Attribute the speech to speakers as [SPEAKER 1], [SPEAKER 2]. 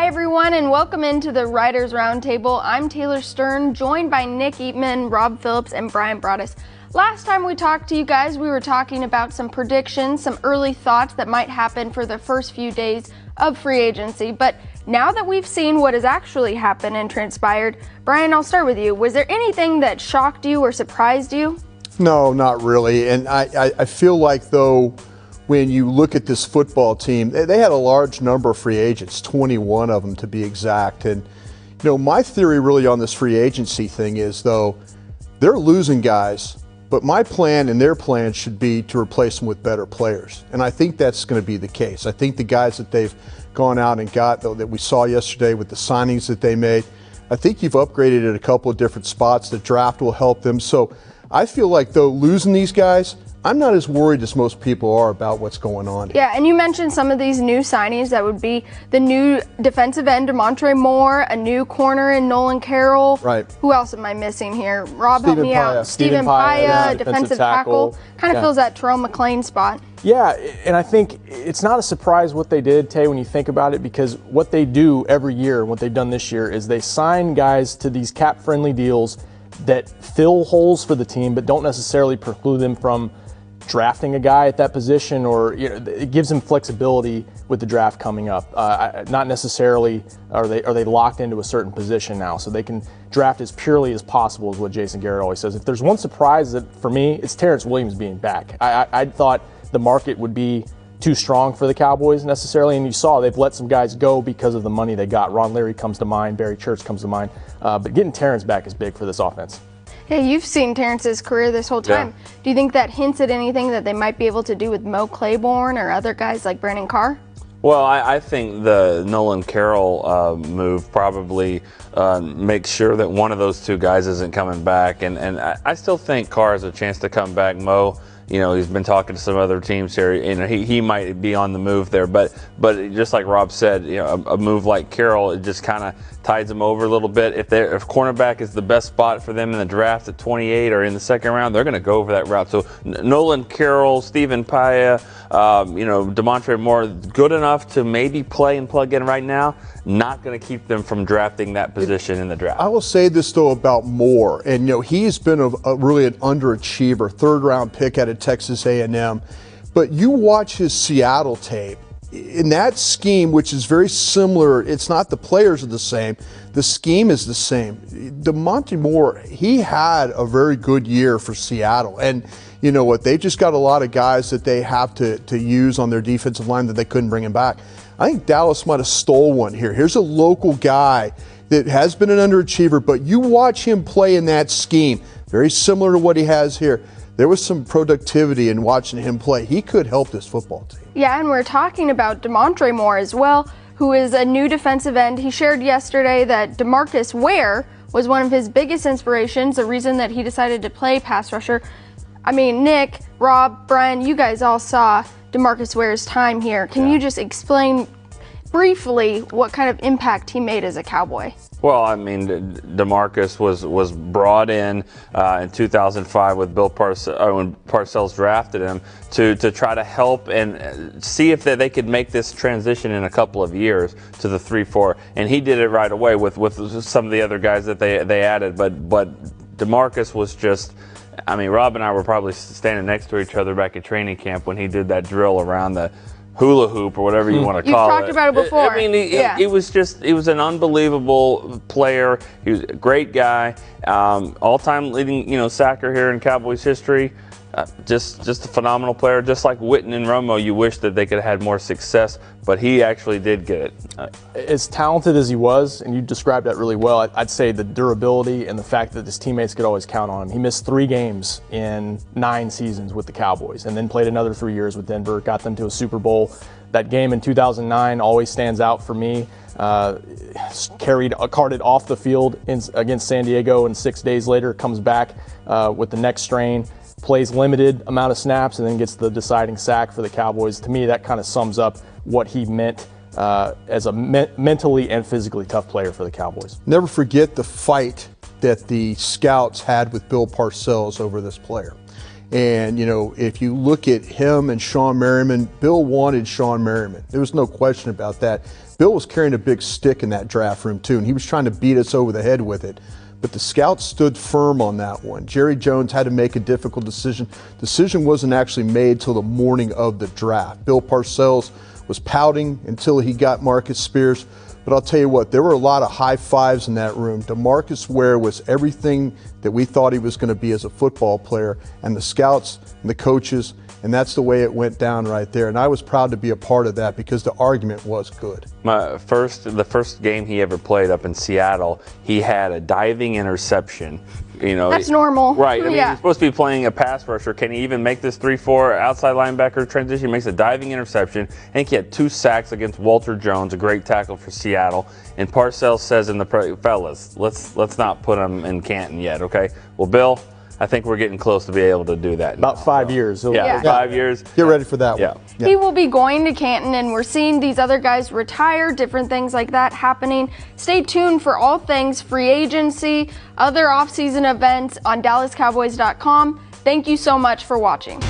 [SPEAKER 1] Hi everyone, and welcome into the Writers Roundtable. I'm Taylor Stern, joined by Nick Eatman, Rob Phillips, and Brian Broaddus. Last time we talked to you guys, we were talking about some predictions, some early thoughts that might happen for the first few days of free agency. But now that we've seen what has actually happened and transpired, Brian, I'll start with you. Was there anything that shocked you or surprised you?
[SPEAKER 2] No, not really. And I feel like, though, when you look at this football team, they had a large number of free agents, 21 of them to be exact. And, my theory really on this free agency thing is, though, they're losing guys, but my plan and their plan should be to replace them with better players. And I think that's going to be the case. I think the guys that they've gone out and got, though, that we saw yesterday with the signings that they made, I think you've upgraded at a couple of different spots. The draft will help them. So I feel like, though, losing these guys, I'm not as worried as most people are about what's going on here.
[SPEAKER 1] Yeah, and you mentioned some of these new signings. That would be the new defensive end, DeMarcus Ware, a new corner in Nolan Carroll.
[SPEAKER 2] Right.
[SPEAKER 1] Who else am I missing here? Rob, help me
[SPEAKER 2] Paya.
[SPEAKER 1] out. Stephen Paya, defensive tackle. Kind of fills that Terrell McClain spot.
[SPEAKER 3] Yeah, and I think it's not a surprise what they did, Tay, when you think about it, because what they do every year, what they've done this year, is they sign guys to these cap-friendly deals that fill holes for the team, but don't necessarily preclude them from drafting a guy at that position, or it gives them flexibility with the draft coming up. Not necessarily are they locked into a certain position now, so they can draft as purely as possible, is what Jason Garrett always says. If there's one surprise that for me, it's Terrence Williams being back. I thought the market would be too strong for the Cowboys necessarily, and you saw they've let some guys go because of the money they got. Ron Leary comes to mind, Barry Church comes to mind, but getting Terrence back is big for this offense.
[SPEAKER 1] Yeah, you've seen Terrence's career this whole time. Yeah. Do you think that hints at anything that they might be able to do with Mo Claiborne or other guys like Brandon Carr?
[SPEAKER 4] Well, I think the Nolan Carroll move probably makes sure that one of those two guys isn't coming back. And I still think Carr has a chance to come back. Mo, he's been talking to some other teams here, and he might be on the move there. But just like Rob said, a move like Carroll, it just kind of tides them over a little bit. If cornerback is the best spot for them in the draft at 28 or in the second round, they're going to go over that route. So Nolan Carroll, Stephen Paya, DeMarcus Ware, good enough to maybe play and plug in right now. Not going to keep them from drafting that position in the draft.
[SPEAKER 2] I will say this, though, about Moore, and he's been really an underachiever, third-round pick out of Texas A&M. But you watch his Seattle tape. In that scheme, which is very similar, it's not the players are the same, the scheme is the same. DeMarcus Ware, he had a very good year for Seattle. And you know what? They just got a lot of guys that they have to use on their defensive line that they couldn't bring him back. I think Dallas might have stole one here. Here's a local guy that has been an underachiever, but you watch him play in that scheme, very similar to what he has here. There was some productivity in watching him play. He could help this football team.
[SPEAKER 1] Yeah, and we're talking about DeMarcus Ware as well, who is a new defensive end. He shared yesterday that DeMarcus Ware was one of his biggest inspirations, the reason that he decided to play pass rusher. I mean, Nick, Rob, Brian, you guys all saw DeMarcus Ware's time here. Can you just explain briefly what kind of impact he made as a Cowboy?
[SPEAKER 4] Well, I mean, DeMarcus was brought in 2005 with Bill Parcells, when Parcells drafted him to try to help and see if they could make this transition in a couple of years to the 3-4, and he did it right away with some of the other guys that they added. But DeMarcus was just, I mean, Rob and I were probably standing next to each other back at training camp when he did that drill around the hula hoop or whatever you want to call it.
[SPEAKER 1] You've talked about it before.
[SPEAKER 4] I mean, it was an unbelievable player. He was a great guy, all-time leading, sacker here in Cowboys history. Just a phenomenal player. Just like Witten and Romo, you wish that they could have had more success, but he actually did get it.
[SPEAKER 3] As talented as he was, and you described that really well, I'd say the durability and the fact that his teammates could always count on him. He missed 3 games in 9 seasons with the Cowboys, and then played another 3 years with Denver, got them to a Super Bowl. That game in 2009 always stands out for me. Carted off the field against San Diego, and 6 days later comes back with the neck strain. Plays limited amount of snaps and then gets the deciding sack for the Cowboys. To me, that kind of sums up what he meant as a mentally and physically tough player for the Cowboys.
[SPEAKER 2] Never forget the fight that the scouts had with Bill Parcells over this player. And, if you look at him and Sean Merriman, Bill wanted Sean Merriman. There was no question about that. Bill was carrying a big stick in that draft room too, and he was trying to beat us over the head with it. But the scouts stood firm on that one. Jerry Jones had to make a difficult decision. Decision wasn't actually made till the morning of the draft. Bill Parcells was pouting until he got Marcus Spears. But I'll tell you what, there were a lot of high fives in that room. DeMarcus Ware was everything that we thought he was going to be as a football player, and the scouts and the coaches, and that's the way it went down right there. And I was proud to be a part of that because the argument was good.
[SPEAKER 4] The first game he ever played up in Seattle, he had a diving interception.
[SPEAKER 1] That's normal.
[SPEAKER 4] Right. I mean,
[SPEAKER 1] yeah.
[SPEAKER 4] He's supposed to be playing a pass rusher. Can he even make this 3-4 outside linebacker transition? He makes a diving interception. I think he had 2 sacks against Walter Jones, a great tackle for Seattle. And Parcells says in the fellas, let's not put him in Canton yet, okay? Well, Bill, I think we're getting close to be able to do that.
[SPEAKER 3] About 5 years.
[SPEAKER 4] Yeah, 5 years.
[SPEAKER 2] Get ready for that one.
[SPEAKER 1] He will be going to Canton, and we're seeing these other guys retire, different things like that happening. Stay tuned for all things free agency, other offseason events on DallasCowboys.com. Thank you so much for watching.